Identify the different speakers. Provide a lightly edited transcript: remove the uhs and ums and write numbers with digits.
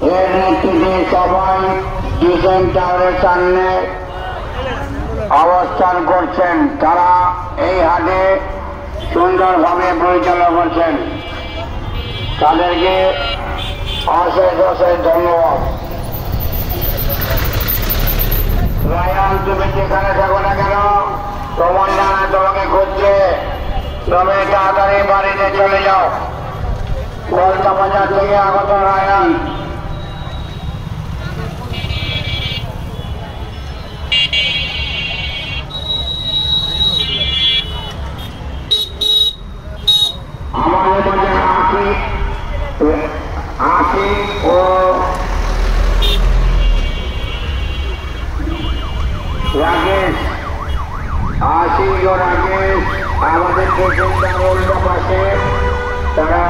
Speaker 1: এর নেতৃত্বে সবাই ডিজাইন টাওয়ারের সামনে অবস্থান করছেন। তারা এই হাটে সুন্দরভাবে পরিচালনা করছেন। তাদেরকে অশেষ অশেষ ধন্যবাদ। রায়ান, তুমি যেখানে থাকো না কেন, তোমার নানা তোমাকে খুঁজছে। তুমি তাড়াতাড়ি বাড়িতে চলে যাও। কলতা বাজার থেকে আগত রায়ান। আমাদের মাঝে আশিক ও রাকেশ, আমাদের পেছনটা উল্টো পাশে তারা